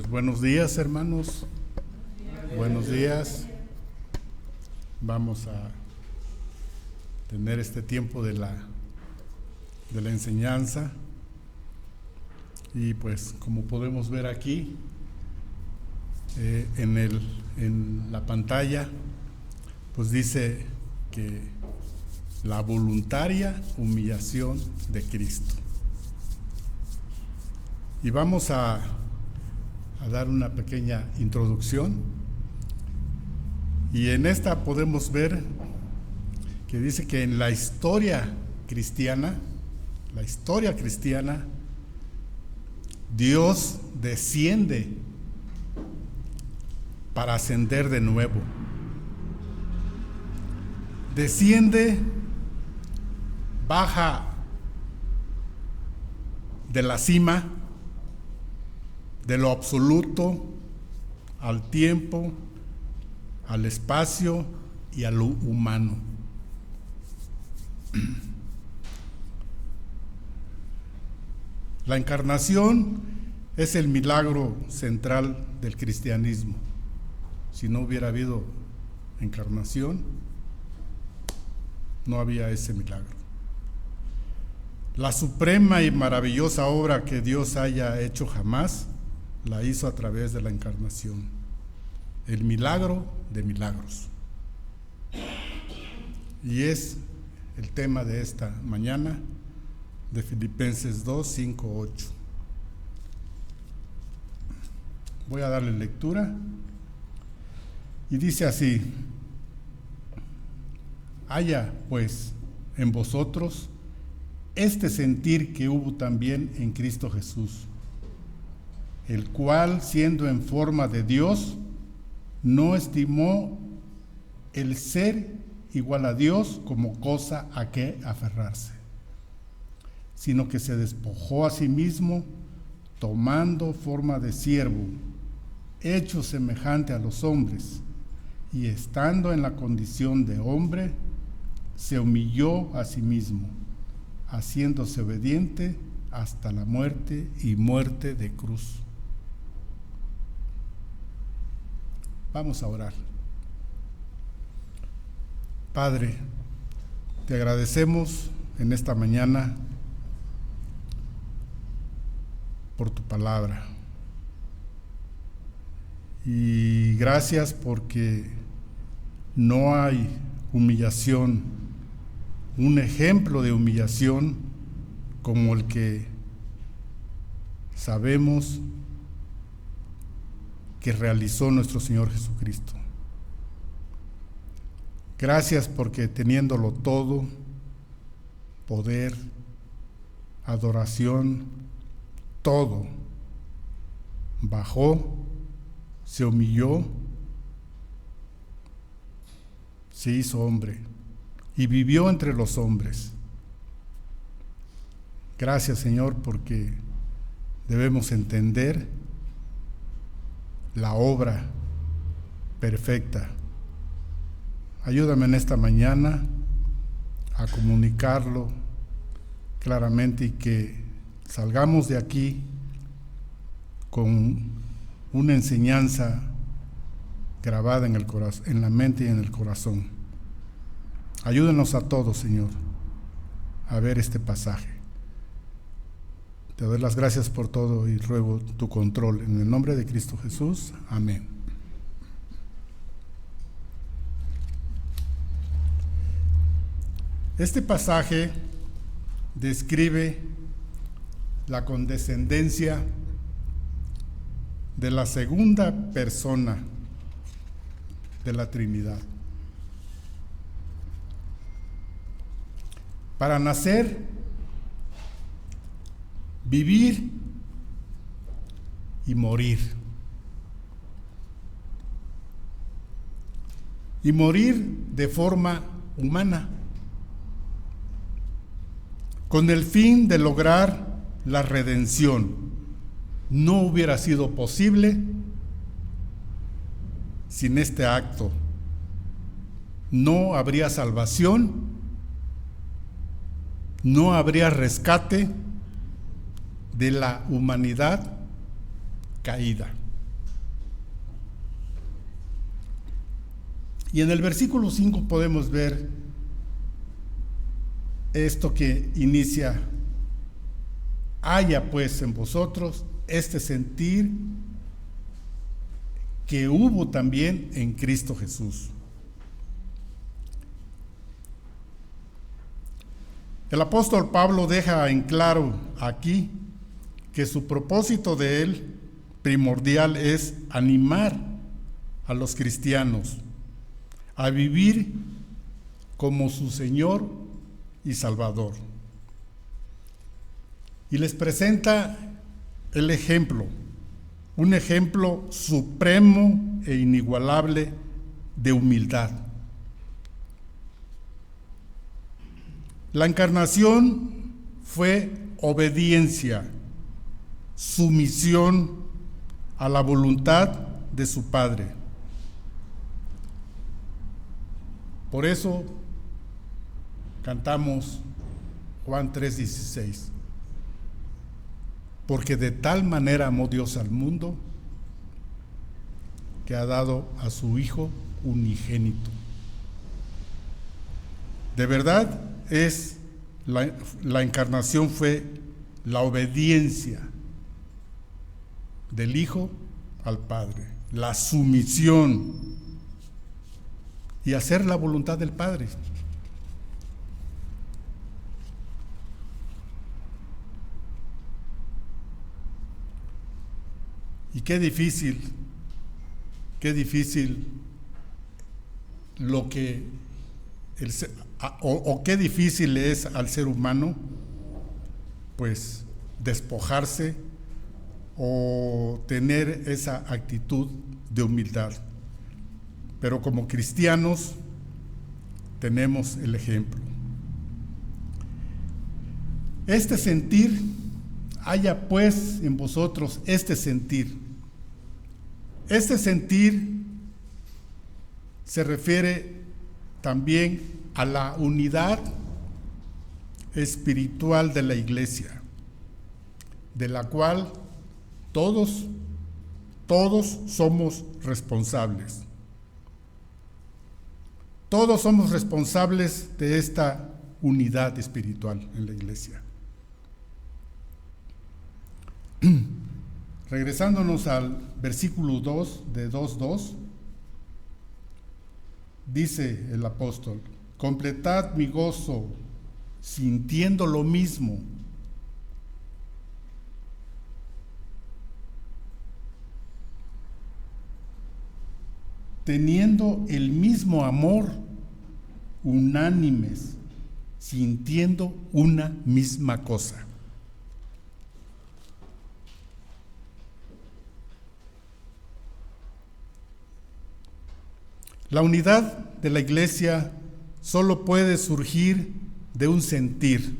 Pues buenos días, hermanos. Buenos días. Vamos a tener este tiempo de la enseñanza. Y pues como podemos ver aquí en la pantalla, pues dice que la voluntaria humillación de Cristo. Y vamos a dar una pequeña introducción. Y en esta podemos ver que dice que en la historia cristiana, Dios desciende para ascender de nuevo. Desciende, baja de la cima, de lo absoluto, al tiempo, al espacio y a lo humano. La encarnación es el milagro central del cristianismo. Si no hubiera habido encarnación, no había ese milagro. La suprema y maravillosa obra que Dios haya hecho jamás, la hizo a través de la encarnación. El milagro de milagros. Y es el tema de esta mañana de Filipenses 2, 5, 8. Voy a darle lectura. Y dice así: haya pues en vosotros este sentir que hubo también en Cristo Jesús, el cual, siendo en forma de Dios, no estimó el ser igual a Dios como cosa a que aferrarse, sino que se despojó a sí mismo, tomando forma de siervo, hecho semejante a los hombres, y estando en la condición de hombre, se humilló a sí mismo, haciéndose obediente hasta la muerte y muerte de cruz. Vamos a orar. Padre, te agradecemos en esta mañana por tu palabra. Y gracias porque no hay humillación, un ejemplo de humillación como el que sabemos que realizó nuestro Señor Jesucristo. Gracias porque teniéndolo todo, poder, adoración, todo, bajó, se humilló, se hizo hombre y vivió entre los hombres. Gracias, Señor, porque debemos entender la obra perfecta. Ayúdame en esta mañana a comunicarlo claramente y que salgamos de aquí con una enseñanza grabada en el corazón, en la mente y en el corazón. Ayúdanos a todos, Señor, a ver este pasaje. Te doy las gracias por todo y ruego tu control. En el nombre de Cristo Jesús. Amén. Este pasaje describe la condescendencia de la segunda persona de la Trinidad. Para nacer, vivir y morir. Y morir de forma humana, con el fin de lograr la redención. No hubiera sido posible sin este acto. No habría salvación, no habría rescate de la humanidad caída. Y en el versículo 5 podemos ver esto que inicia: haya pues en vosotros este sentir que hubo también en Cristo Jesús. El apóstol Pablo deja en claro aquí que su propósito de él primordial es animar a los cristianos a vivir como su Señor y Salvador. Y les presenta el ejemplo, un ejemplo supremo e inigualable de humildad. La encarnación fue obediencia, sumisión a la voluntad de su Padre. Por eso cantamos Juan 3:16. Porque de tal manera amó Dios al mundo que ha dado a su Hijo unigénito. De verdad la encarnación fue la obediencia del Hijo al Padre, la sumisión y hacer la voluntad del Padre. Y qué difícil lo que qué difícil es al ser humano, pues, despojarse o tener esa actitud de humildad. Pero como cristianos tenemos el ejemplo. Este sentir, haya pues en vosotros este sentir. Este sentir se refiere también a la unidad espiritual de la iglesia, de la cual todos somos responsables. Todos somos responsables de esta unidad espiritual en la iglesia. Regresándonos al versículo 2 de 2:2, dice el apóstol: completad mi gozo sintiendo lo mismo, teniendo el mismo amor, unánimes, sintiendo una misma cosa. La unidad de la iglesia solo puede surgir de un sentir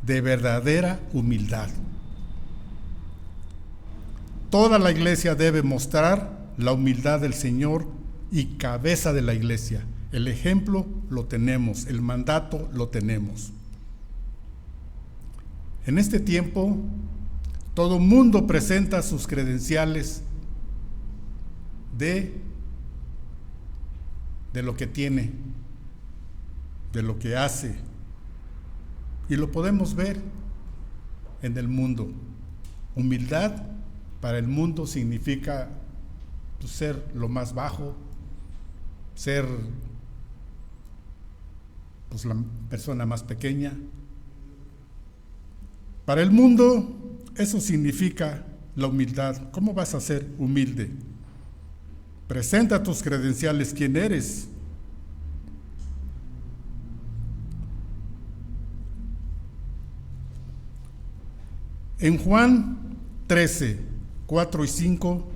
de verdadera humildad. Toda la iglesia debe mostrar la humildad del Señor y cabeza de la iglesia. El ejemplo lo tenemos, el mandato lo tenemos. En este tiempo, todo mundo presenta sus credenciales de lo que tiene, de lo que hace, y lo podemos ver en el mundo. Humildad para el mundo significa, pues, ser lo más bajo, ser, pues, la persona más pequeña. Para el mundo eso significa la humildad. ¿Cómo vas a ser humilde? Presenta tus credenciales, quién eres. En Juan 13, 4 y 5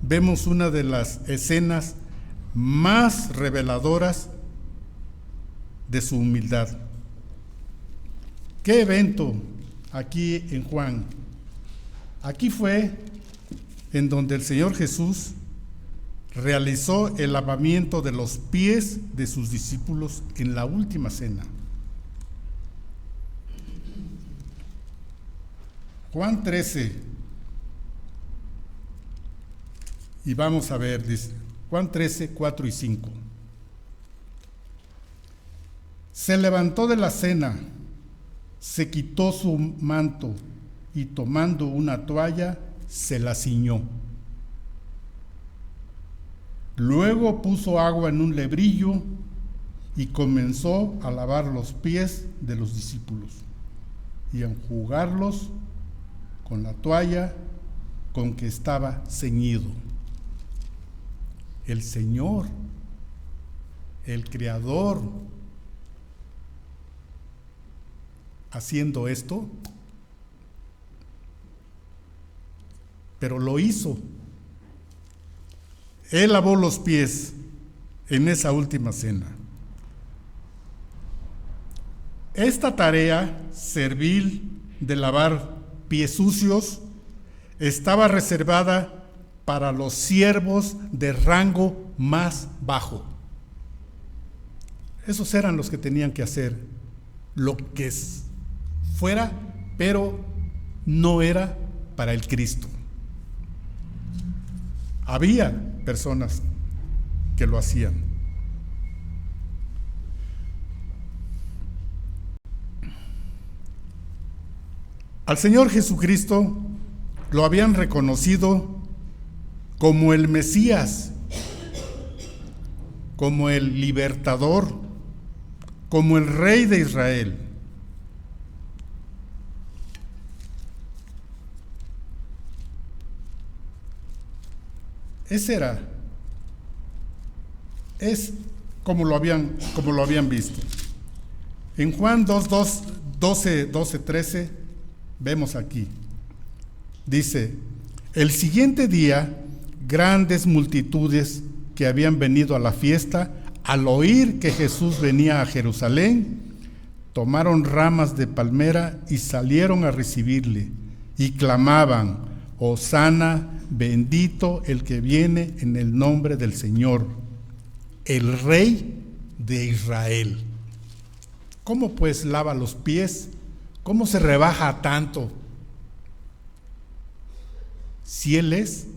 vemos una de las escenas más reveladoras de su humildad. ¿Qué evento aquí en Juan? Aquí fue en donde el Señor Jesús realizó el lavamiento de los pies de sus discípulos en la última cena. Juan 13, y vamos a ver, dice Juan 13, 4 y 5. Se levantó de la cena, se quitó su manto y tomando una toalla, se la ciñó. Luego puso agua en un lebrillo y comenzó a lavar los pies de los discípulos y a enjugarlos con la toalla con que estaba ceñido. El Señor, el Creador, haciendo esto, pero lo hizo. Él lavó los pies en esa última cena. Esta tarea servil de lavar pies sucios estaba reservada para los siervos de rango más bajo. Esos eran los que tenían que hacer lo que fuera, pero no era para el Cristo. Había personas que lo hacían. Al Señor Jesucristo lo habían reconocido como el Mesías, como el libertador, como el Rey de Israel. Es como lo habían visto. En Juan 12:13 vemos aquí. Dice: el siguiente día, grandes multitudes que habían venido a la fiesta, al oír que Jesús venía a Jerusalén, tomaron ramas de palmera y salieron a recibirle, y clamaban: Hosana, bendito el que viene en el nombre del Señor, el Rey de Israel. ¿Cómo pues lava los pies? ¿Cómo se rebaja tanto? Si Él es,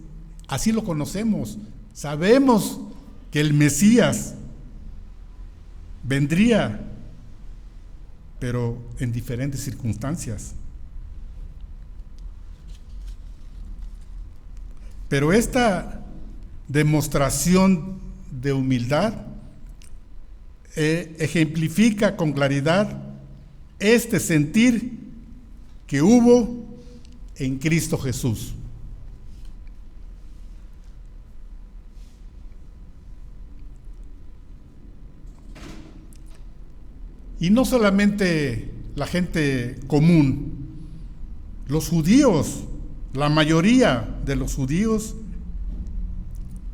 así lo conocemos. Sabemos que el Mesías vendría, pero en diferentes circunstancias. Pero esta demostración de humildad ejemplifica con claridad este sentir que hubo en Cristo Jesús. Y no solamente la gente común, los judíos, la mayoría de los judíos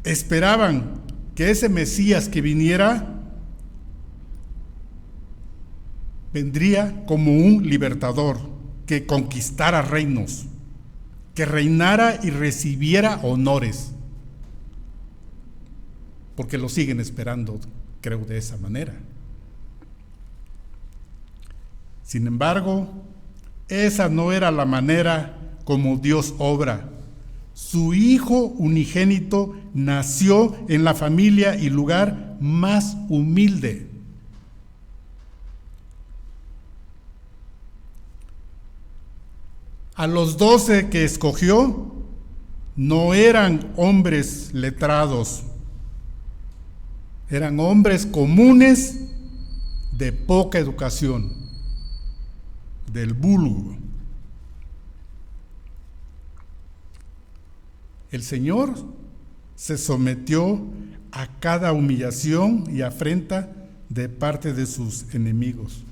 esperaban que ese Mesías que vendría como un libertador, que conquistara reinos, que reinara y recibiera honores, porque lo siguen esperando, creo, de esa manera. Sin embargo, esa no era la manera como Dios obra. Su Hijo unigénito nació en la familia y lugar más humilde. A los 12 que escogió no eran hombres letrados, eran hombres comunes de poca educación, del vulgo. El Señor se sometió a cada humillación y afrenta de parte de sus enemigos.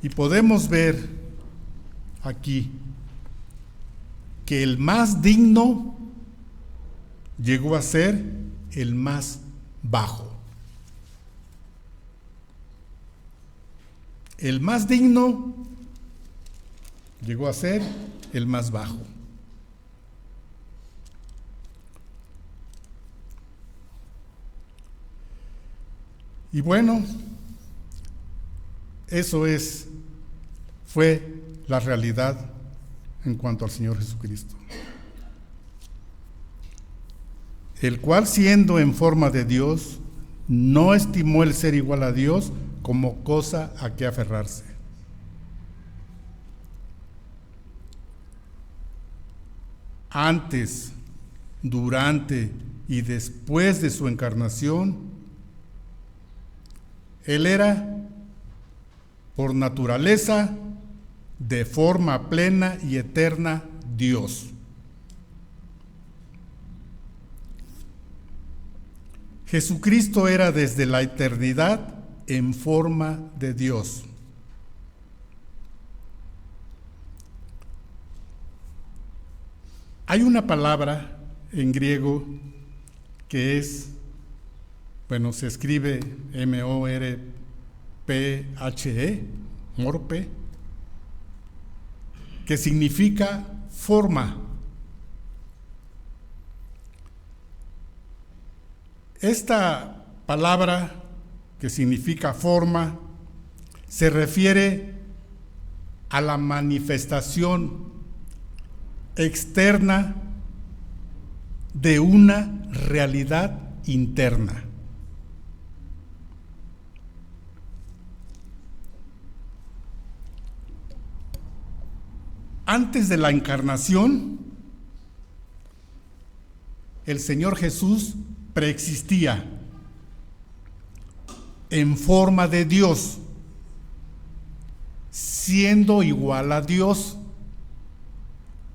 Y podemos ver aquí que el más digno llegó a ser el más bajo. El más digno llegó a ser el más bajo. Y bueno, eso fue la realidad en cuanto al Señor Jesucristo. el cual siendo en forma de Dios, no estimó el ser igual a Dios como cosa a que aferrarse. Antes, durante y después de su encarnación, Él era, por naturaleza, de forma plena y eterna, Dios. Jesucristo era desde la eternidad en forma de Dios. Hay una palabra en griego que es, se escribe M-O-R-P-H-E, morpe, que significa forma. Esta palabra que significa forma se refiere a la manifestación externa de una realidad interna. Antes de la encarnación, el Señor Jesús preexistía en forma de Dios, siendo igual a Dios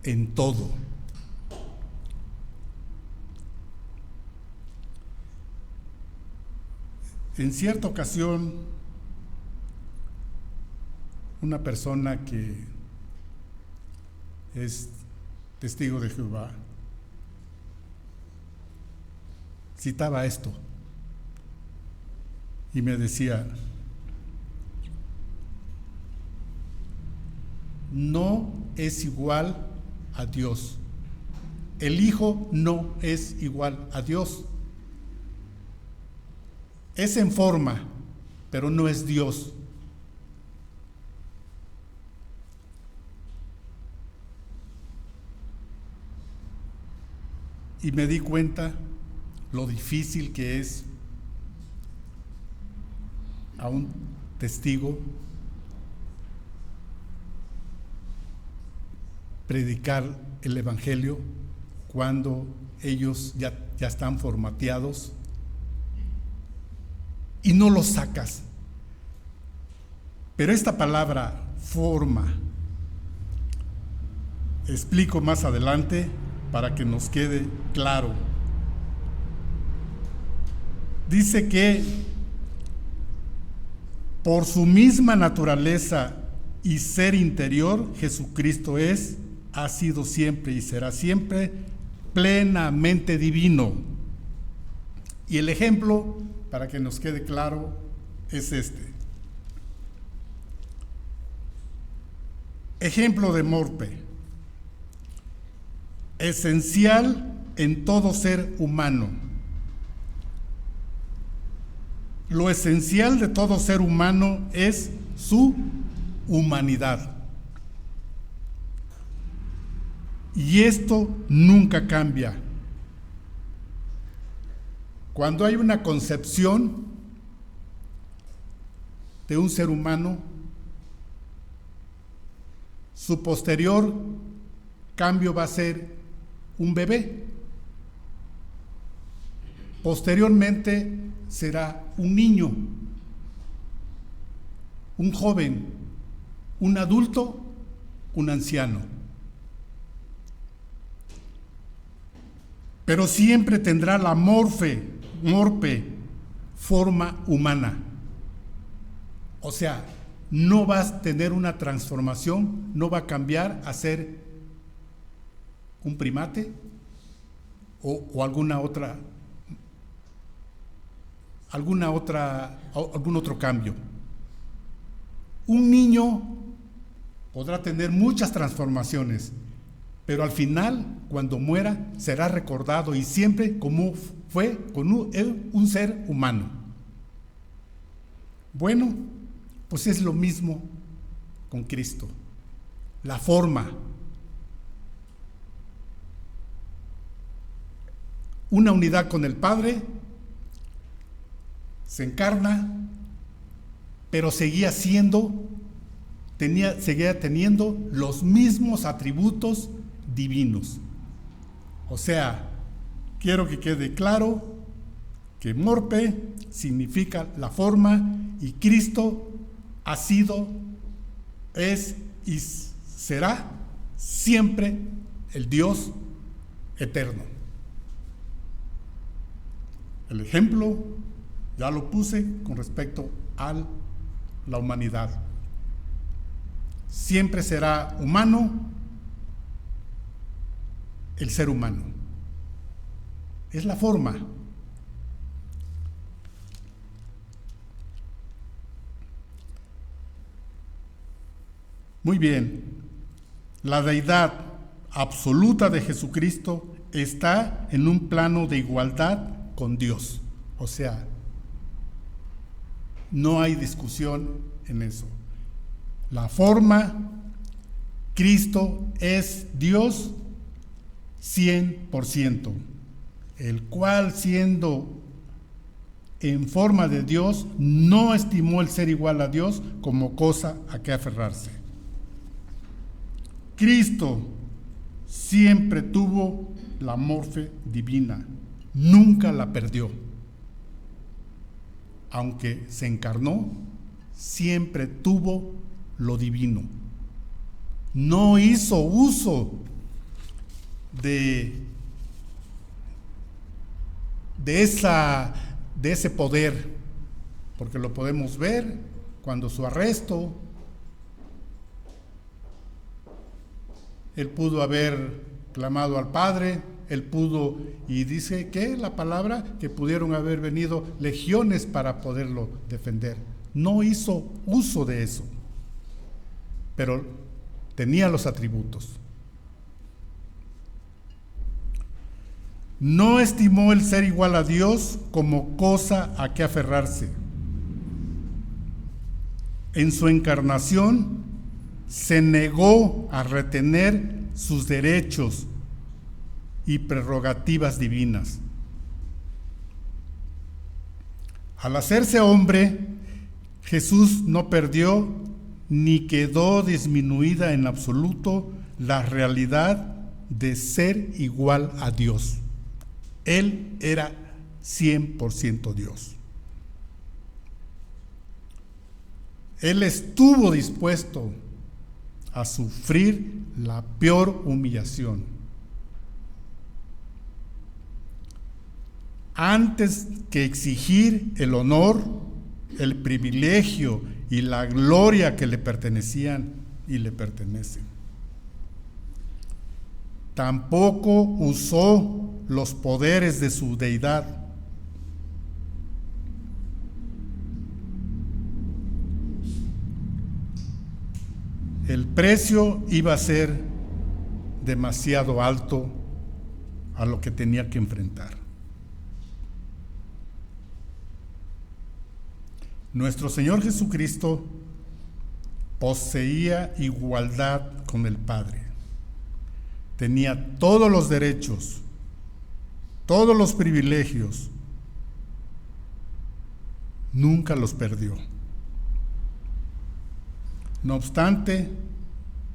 en todo. En cierta ocasión, una persona que es testigo de Jehová citaba esto y me decía: no es igual a Dios. El Hijo no es igual a Dios. Es en forma, pero no es Dios. Y me di cuenta lo difícil que es a un testigo predicar el Evangelio cuando ellos ya están formateados y no los sacas. Pero esta palabra forma, explico más adelante para que nos quede claro. Dice que por su misma naturaleza y ser interior, Jesucristo ha sido siempre y será siempre plenamente divino. Y el ejemplo, para que nos quede claro, es este. Ejemplo de morpe. Esencial en todo ser humano. Lo esencial de todo ser humano es su humanidad. Y esto nunca cambia. Cuando hay una concepción de un ser humano, su posterior cambio va a ser un bebé. Posteriormente será un niño, un joven, un adulto, un anciano. Pero siempre tendrá la morpe, forma humana. O sea, no va a tener una transformación, no va a cambiar a ser un primate o algún otro cambio. Un niño podrá tener muchas transformaciones, pero al final, cuando muera, será recordado y siempre como fue con un ser humano. Bueno, pues es lo mismo con Cristo. La forma. una unidad con el Padre, se encarna, pero seguía teniendo los mismos atributos divinos. O sea, quiero que quede claro que morpe significa la forma y Cristo ha sido, es y será siempre el Dios eterno. El ejemplo ya lo puse con respecto a la humanidad. Siempre será humano el ser humano. Es la forma. Muy bien. La deidad absoluta de Jesucristo está en un plano de igualdad con Dios. O sea, no hay discusión en eso. La forma, Cristo es Dios 100%, el cual, siendo en forma de Dios, no estimó el ser igual a Dios como cosa a que aferrarse. Cristo siempre tuvo la morfe divina, nunca la perdió. Aunque se encarnó, siempre tuvo lo divino. No hizo uso de ese poder, porque lo podemos ver cuando su arresto, él pudo haber clamado al Padre, él pudo, y dice que la palabra, que pudieron haber venido legiones para poderlo defender. No hizo uso de eso, pero tenía los atributos. No estimó el ser igual a Dios como cosa a que aferrarse. En su encarnación se negó a retener sus derechos y prerrogativas divinas. Al hacerse hombre, Jesús no perdió ni quedó disminuida en absoluto la realidad de ser igual a Dios. Él era 100% Dios. Él estuvo dispuesto a sufrir la peor humillación. Antes que exigir el honor, el privilegio y la gloria que le pertenecían y le pertenecen. Tampoco usó los poderes de su deidad. El precio iba a ser demasiado alto a lo que tenía que enfrentar. Nuestro Señor Jesucristo poseía igualdad con el Padre. Tenía todos los derechos, todos los privilegios. Nunca los perdió. No obstante,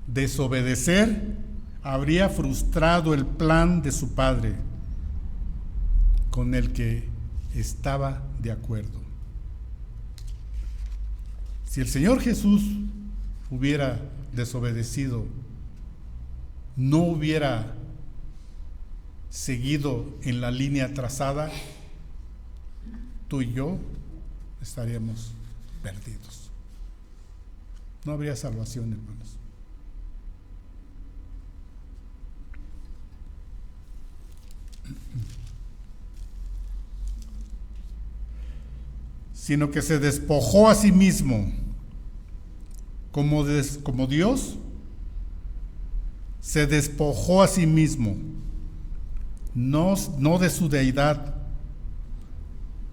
desobedecer habría frustrado el plan de su Padre, con el que estaba de acuerdo. Si el Señor Jesús hubiera desobedecido, no hubiera seguido en la línea trazada, tú y yo estaríamos perdidos. No habría salvación, hermanos. Sino que se despojó a sí mismo como Dios, se despojó a sí mismo, no de su deidad,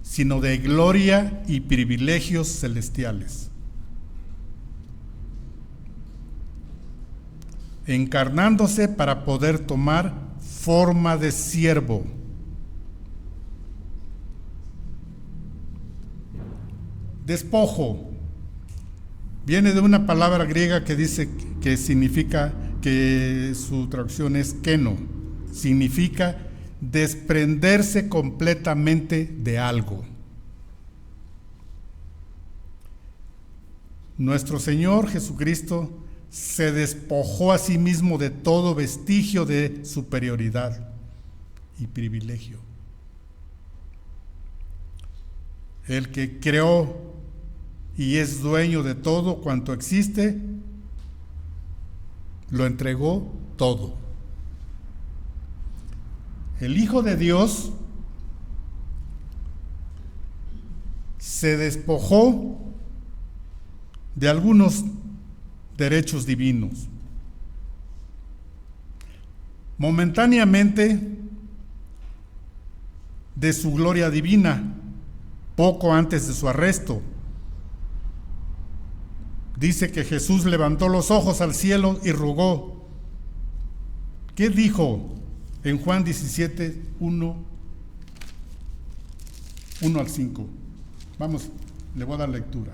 sino de gloria y privilegios celestiales. Encarnándose para poder tomar forma de siervo, Despojo viene de una palabra griega que dice que significa, que su traducción es keno, significa desprenderse completamente de algo. Nuestro Señor Jesucristo se despojó a sí mismo de todo vestigio de superioridad y privilegio. El que creó y es dueño de todo cuanto existe, lo entregó todo. El Hijo de Dios se despojó de algunos derechos divinos. Momentáneamente de su gloria divina, poco antes de su arresto. Dice que Jesús levantó los ojos al cielo y rogó. ¿Qué dijo en Juan 17, 1 al 5? Vamos, le voy a dar lectura.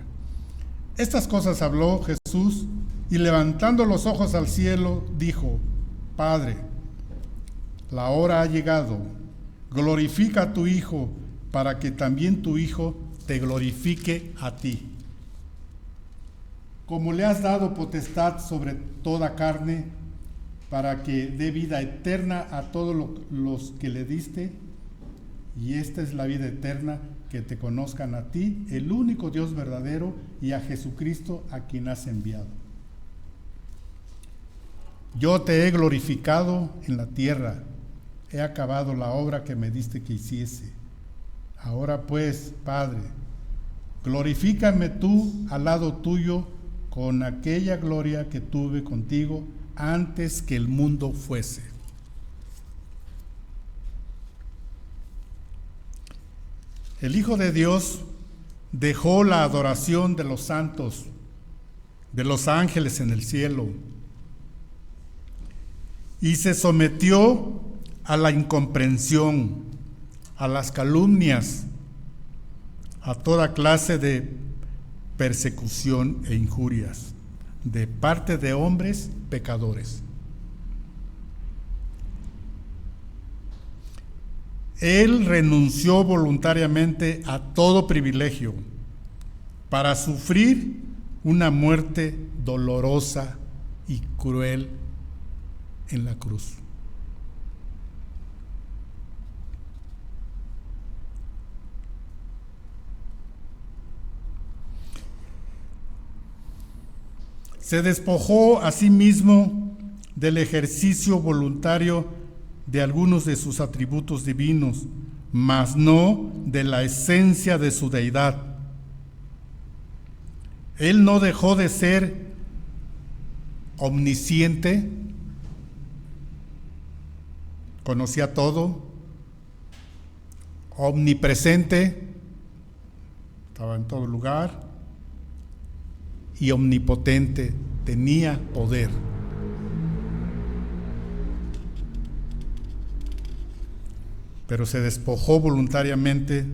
Estas cosas habló Jesús y levantando los ojos al cielo dijo: Padre, la hora ha llegado, glorifica a tu Hijo para que también tu Hijo te glorifique a ti. Como le has dado potestad sobre toda carne, para que dé vida eterna a todos los que le diste, y esta es la vida eterna, que te conozcan a ti, el único Dios verdadero, y a Jesucristo a quien has enviado. Yo te he glorificado en la tierra, he acabado la obra que me diste que hiciese. Ahora pues, Padre, glorifícame tú al lado tuyo con aquella gloria que tuve contigo antes que el mundo fuese. El Hijo de Dios dejó la adoración de los santos, de los ángeles en el cielo, y se sometió a la incomprensión, a las calumnias, a toda clase de persecución e injurias de parte de hombres pecadores. Él renunció voluntariamente a todo privilegio para sufrir una muerte dolorosa y cruel en la cruz. Se despojó a sí mismo del ejercicio voluntario de algunos de sus atributos divinos, mas no de la esencia de su deidad. Él no dejó de ser omnisciente, conocía todo, omnipresente, estaba en todo lugar, y omnipotente, tenía poder. Pero se despojó voluntariamente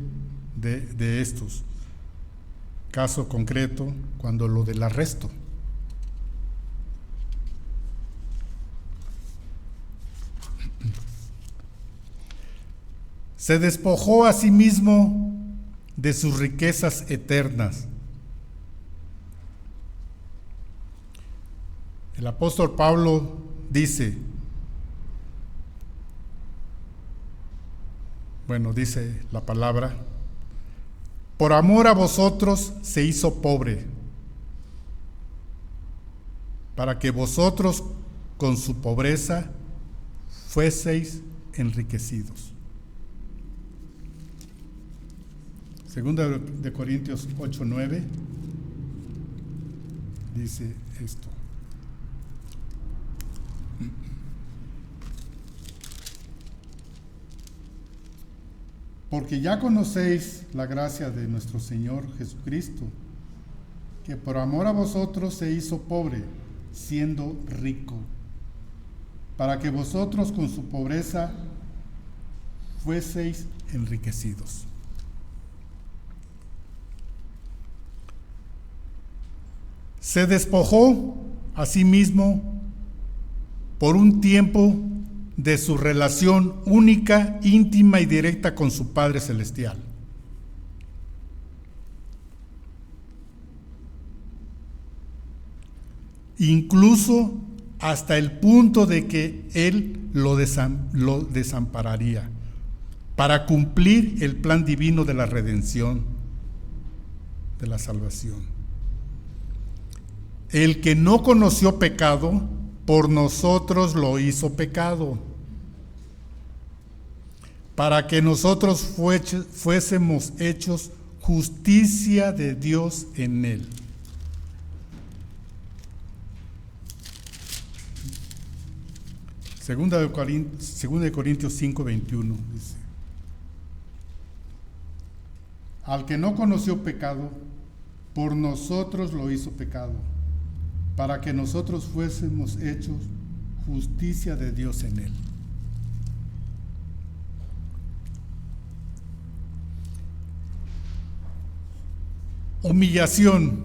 de estos. Caso concreto, cuando lo del arresto. Se despojó a sí mismo de sus riquezas eternas. El apóstol Pablo dice, dice la palabra, por amor a vosotros se hizo pobre, para que vosotros con su pobreza fueseis enriquecidos. Segunda de Corintios 8:9 dice esto. Porque ya conocéis la gracia de nuestro Señor Jesucristo, que por amor a vosotros se hizo pobre, siendo rico, para que vosotros con su pobreza fueseis enriquecidos. se despojó a sí mismo por un tiempo de su relación única, íntima y directa con su Padre Celestial. Incluso hasta el punto de que Él lo desampararía para cumplir el plan divino de la redención, de la salvación. El que no conoció pecado, por nosotros lo hizo pecado, para que nosotros fuésemos hechos justicia de Dios en Él. Segunda de Corintios 5:21 dice: al que no conoció pecado, por nosotros lo hizo pecado, para que nosotros fuésemos hechos justicia de Dios en Él. Humillación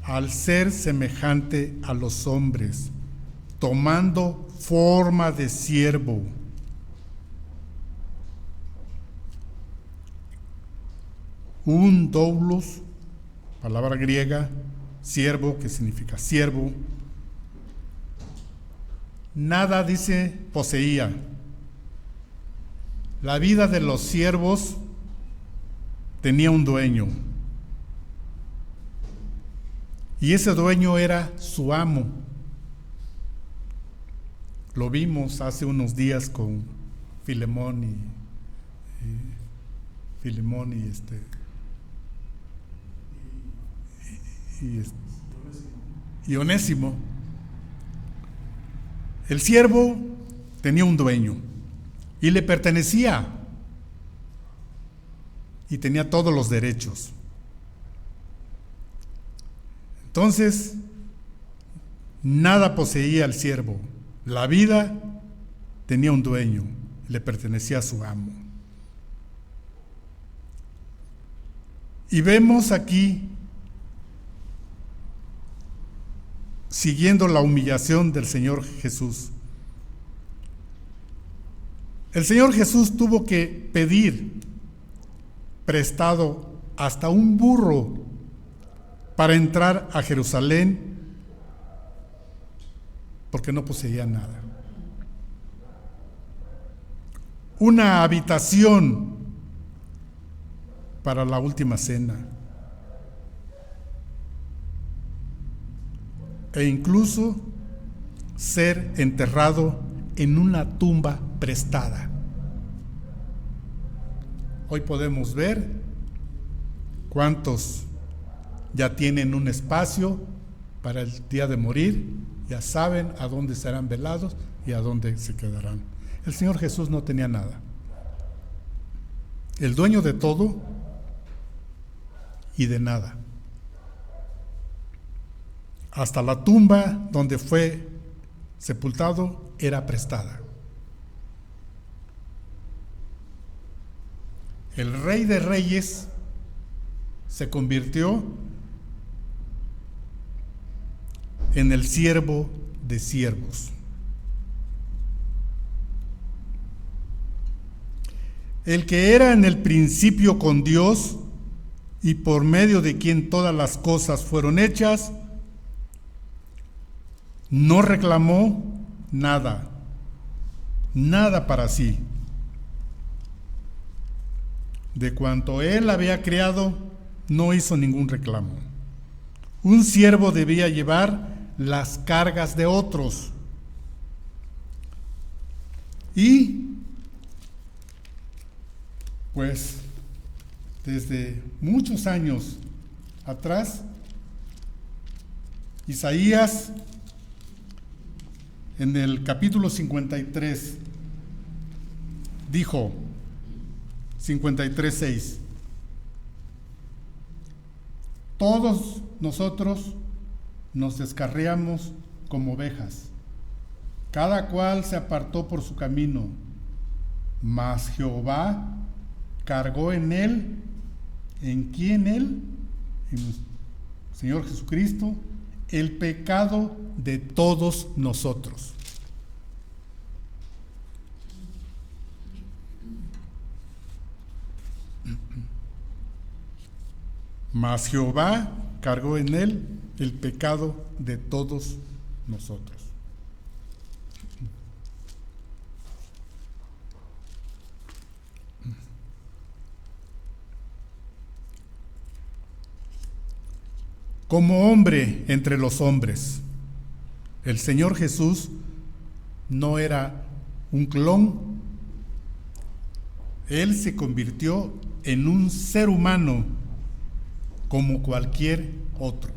al ser semejante a los hombres, tomando forma de siervo. Un doulos, palabra griega, siervo, que significa siervo. Nada, dice, poseía. La vida de los siervos tenía un dueño. Y ese dueño era su amo. Lo vimos hace unos días con Filemón y Onésimo. El siervo tenía un dueño y le pertenecía y tenía todos los derechos. Entonces, nada poseía el siervo. La vida tenía un dueño, le pertenecía a su amo. Y vemos aquí, siguiendo la humillación del Señor Jesús. El Señor Jesús tuvo que pedir prestado hasta un burro para entrar a Jerusalén, porque no poseía nada. Una habitación para la última cena. E incluso ser enterrado en una tumba prestada. Hoy podemos ver cuántos ya tienen un espacio para el día de morir. Ya saben a dónde serán velados y a dónde se quedarán. El Señor Jesús no tenía nada. El dueño de todo y de nada. Hasta la tumba donde fue sepultado era prestada. El Rey de Reyes se convirtió en el siervo de siervos. El que era en el principio con Dios y por medio de quien todas las cosas fueron hechas, no reclamó nada para sí. De cuanto él había creado, no hizo ningún reclamo. Un siervo debía llevar las cargas de otros. Y pues desde muchos años atrás, Isaías en el capítulo 53 dijo, 53:6, todos nosotros nos descarriamos como ovejas, cada cual se apartó por su camino, mas Jehová cargó en él, ¿en quién él? Señor Jesucristo, el pecado de todos nosotros. Mas Jehová cargó en él el pecado de todos nosotros. Como hombre entre los hombres, el Señor Jesús no era un clon. Él se convirtió en un ser humano como cualquier otro,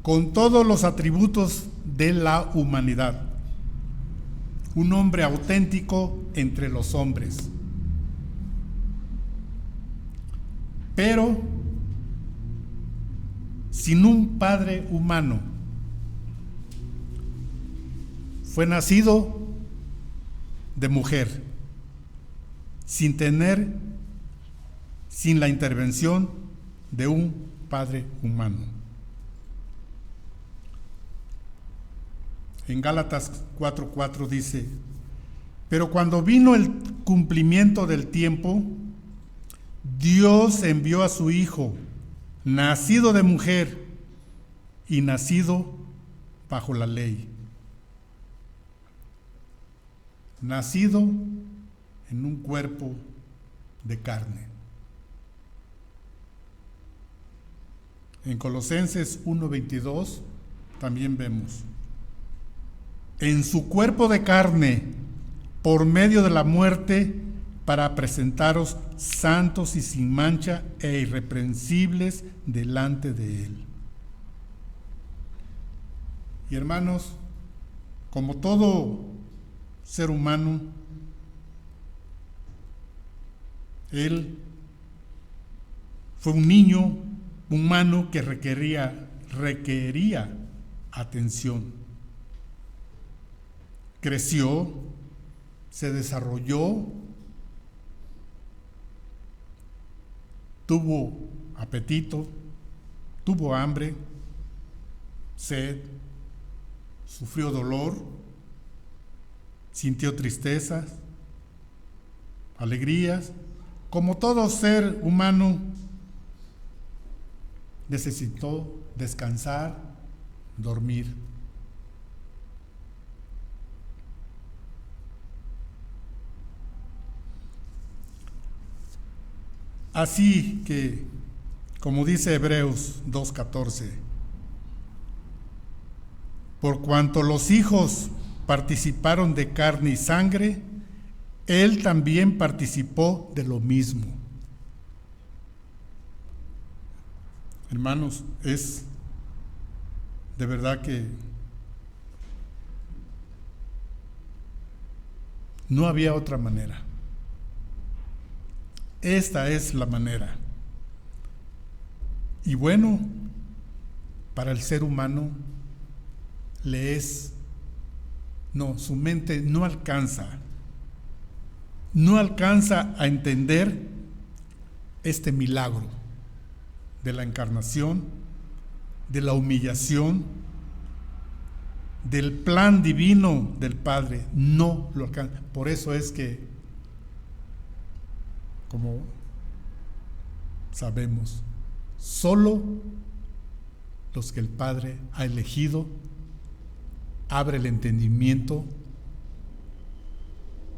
con todos los atributos de la humanidad. Un hombre auténtico entre los hombres. Pero sin un padre humano. Fue nacido de mujer, sin la intervención de un padre humano. En Gálatas 4:4 dice: pero cuando vino el cumplimiento del tiempo, Dios envió a su Hijo, nacido de mujer y nacido bajo la ley. Nacido en un cuerpo de carne. En Colosenses 1:22 también vemos: en su cuerpo de carne, por medio de la muerte, para presentaros santos y sin mancha e irreprensibles delante de Él. Y hermanos, como todo ser humano, Él fue un niño humano que requería atención. Creció, se desarrolló, tuvo apetito, tuvo hambre, sed, sufrió dolor, sintió tristezas, alegrías. Como todo ser humano, necesitó descansar, dormir. Así que, como dice Hebreos 2:14, por cuanto los hijos participaron de carne y sangre, Él también participó de lo mismo. Hermanos, es de verdad que no había otra manera. Esta es la manera. Y bueno, para el ser humano su mente no alcanza a entender este milagro de la encarnación, de la humillación, del plan divino del Padre. No lo alcanza. Por eso es que, como sabemos, solo los que el Padre ha elegido abre el entendimiento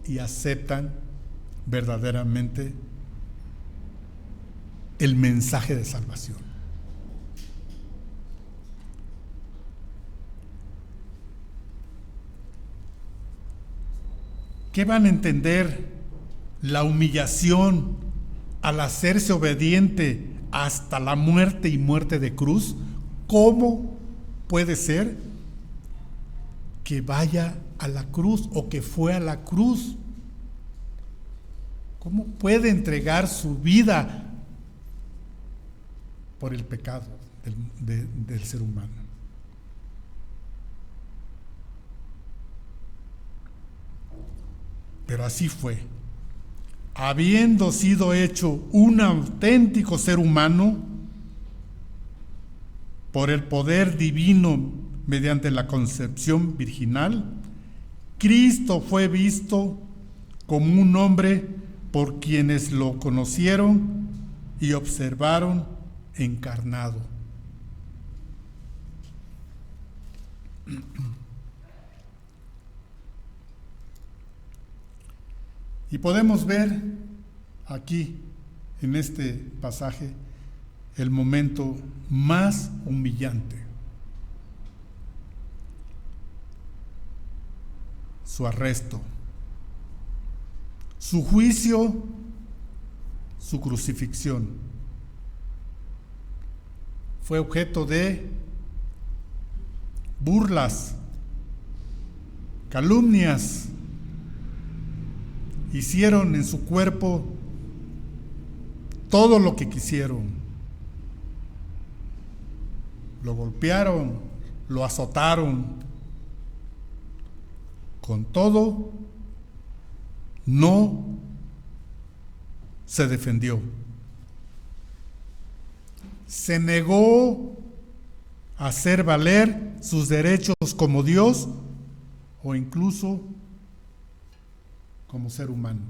y aceptan verdaderamente el mensaje de salvación. ¿Qué van a entender? La humillación al hacerse obediente hasta la muerte y muerte de cruz. ¿Cómo puede ser que vaya a la cruz o que fue a la cruz? ¿Cómo puede entregar su vida por el pecado del ser humano? Pero así fue. Habiendo sido hecho un auténtico ser humano, por el poder divino mediante la concepción virginal, Cristo fue visto como un hombre por quienes lo conocieron y observaron encarnado. Y podemos ver aquí, en este pasaje, el momento más humillante. Su arresto, su juicio, su crucifixión. Fue objeto de burlas, calumnias. Hicieron en su cuerpo todo lo que quisieron. Lo golpearon, lo azotaron. Con todo, no se defendió. Se negó a hacer valer sus derechos como Dios o incluso como ser humano.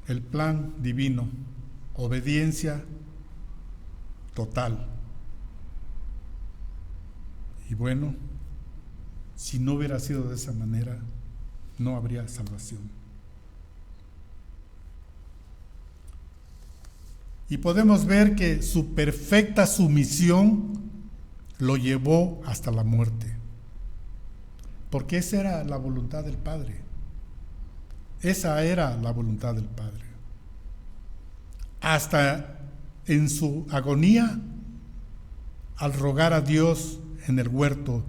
El plan divino, obediencia total. Y bueno, si no hubiera sido de esa manera, no habría salvación. Y podemos ver que su perfecta sumisión lo llevó hasta la muerte, porque esa era la voluntad del Padre. Esa era la voluntad del Padre. Hasta en su agonía, al rogar a Dios en el huerto: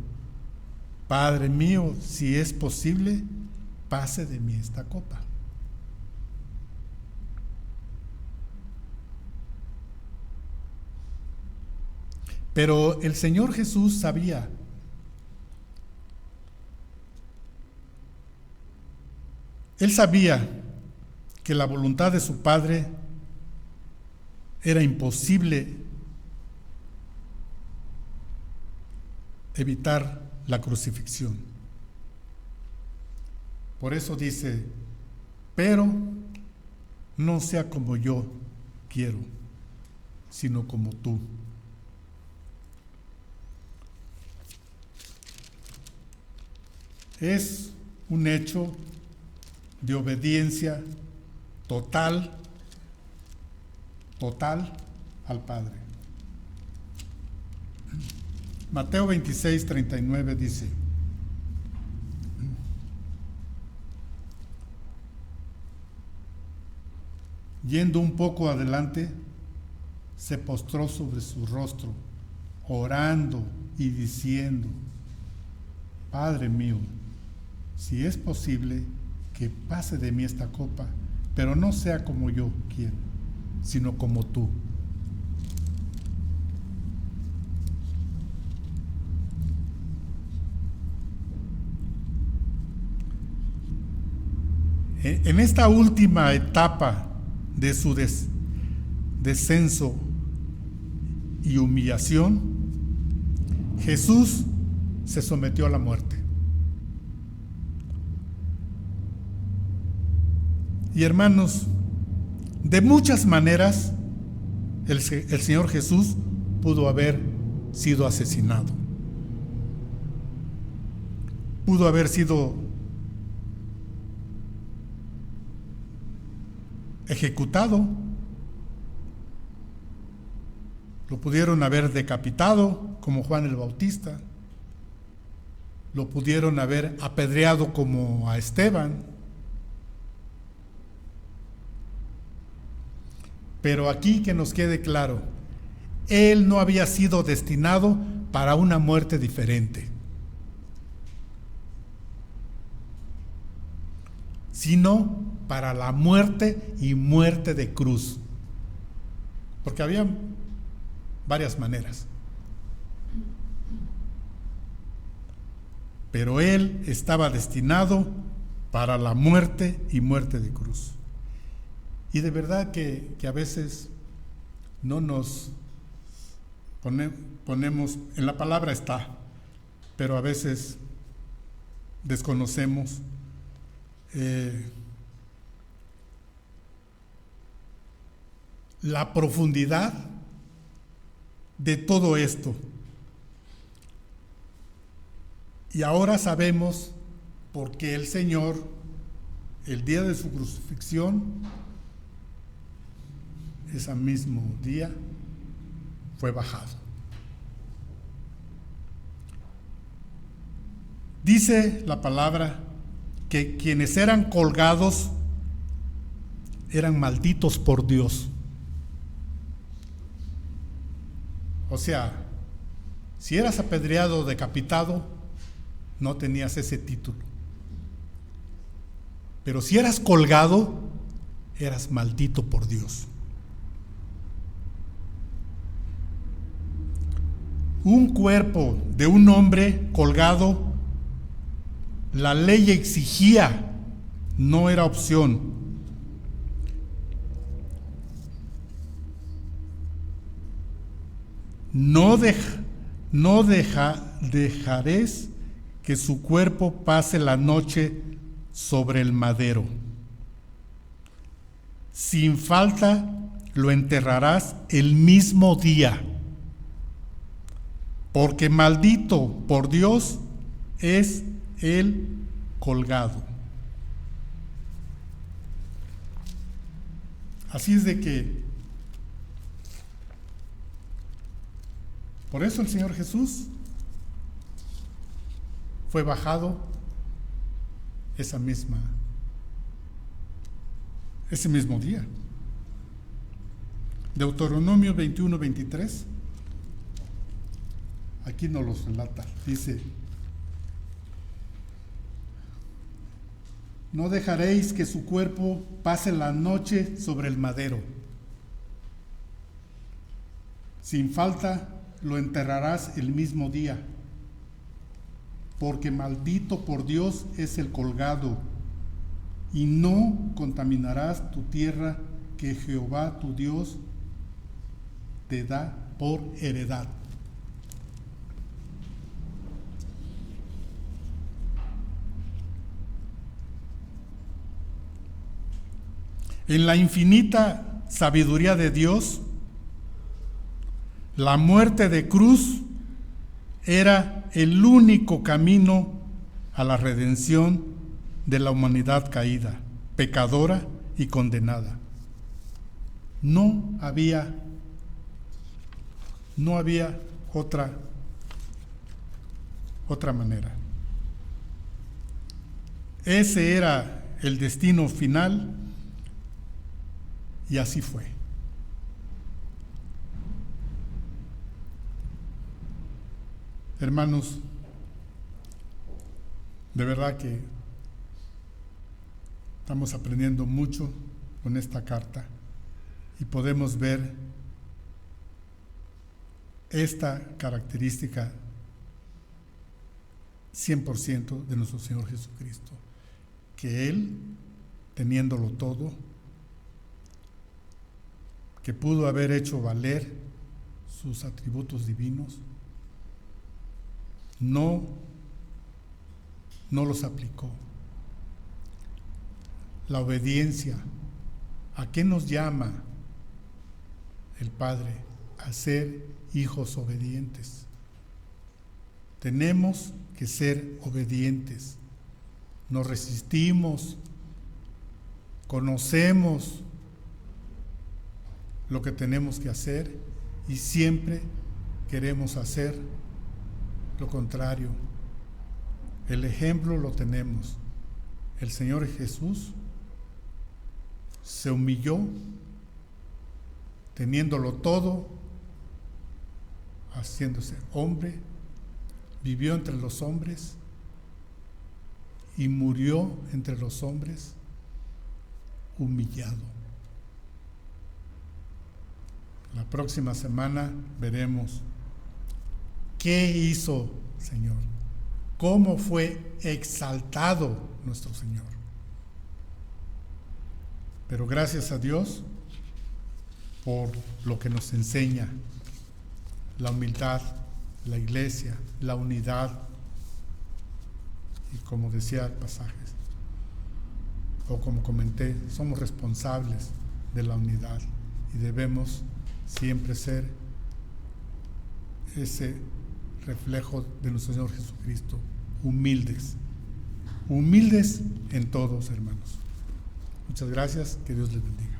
Padre mío, si es posible, pase de mí esta copa. Pero el Señor Jesús sabía Él sabía que la voluntad de su Padre era imposible evitar la crucifixión. Por eso dice: pero no sea como yo quiero, sino como tú. Es un hecho de obediencia total al Padre. Mateo 26:39 dice: yendo un poco adelante, se postró sobre su rostro, orando y diciendo: Padre mío, si es posible, que pase de mí esta copa, pero no sea como yo quiero, sino como tú. En esta última etapa de su descenso y humillación, Jesús se sometió a la muerte. Y hermanos, de muchas maneras el Señor Jesús pudo haber sido asesinado. Pudo haber sido ejecutado. Lo pudieron haber decapitado como Juan el Bautista. Lo pudieron haber apedreado como a Esteban. Pero aquí que nos quede claro, Él no había sido destinado para una muerte diferente, sino para la muerte y muerte de cruz. Porque había varias maneras. Pero Él estaba destinado para la muerte y muerte de cruz. Y de verdad que a veces no nos ponemos, en la palabra está, pero a veces desconocemos la profundidad de todo esto. Y ahora sabemos por qué el Señor, el día de su crucifixión, ese mismo día, fue bajado. Dice la palabra que quienes eran colgados eran malditos por Dios. O sea, si eras apedreado o decapitado, no tenías ese título. Pero si eras colgado, eras maldito por Dios. Un cuerpo de un hombre colgado, la ley exigía, no era opción. Dejaréis que su cuerpo pase la noche sobre el madero. Sin falta lo enterrarás el mismo día, porque maldito por Dios es el colgado. Así es de que, por eso el Señor Jesús fue bajado ese mismo día. Deuteronomio 21-23, aquí nos los relata, dice: no dejaréis que su cuerpo pase la noche sobre el madero. Sin falta lo enterrarás el mismo día, porque maldito por Dios es el colgado, y no contaminarás tu tierra que Jehová tu Dios te da por heredad. En la infinita sabiduría de Dios, la muerte de cruz era el único camino a la redención de la humanidad caída, pecadora y condenada. No había otra manera. Ese era el destino final, y así fue. Hermanos, de verdad que estamos aprendiendo mucho con esta carta y podemos ver esta característica 100% de nuestro Señor Jesucristo, que Él, teniéndolo todo, que pudo haber hecho valer sus atributos divinos, no los aplicó. La obediencia, ¿a qué nos llama el Padre? A ser hijos obedientes. Tenemos que ser obedientes. Nos resistimos, conocemos lo que tenemos que hacer y siempre queremos hacer lo contrario. El ejemplo lo tenemos. El Señor Jesús se humilló, teniéndolo todo, haciéndose hombre, vivió entre los hombres y murió entre los hombres humillado. La próxima semana veremos qué hizo el Señor, cómo fue exaltado nuestro Señor. Pero gracias a Dios por lo que nos enseña la humildad, la iglesia, la unidad. Y como decía el pasaje, o como comenté, somos responsables de la unidad y debemos siempre ser ese reflejo de nuestro Señor Jesucristo, humildes en todos, hermanos. Muchas gracias, que Dios les bendiga.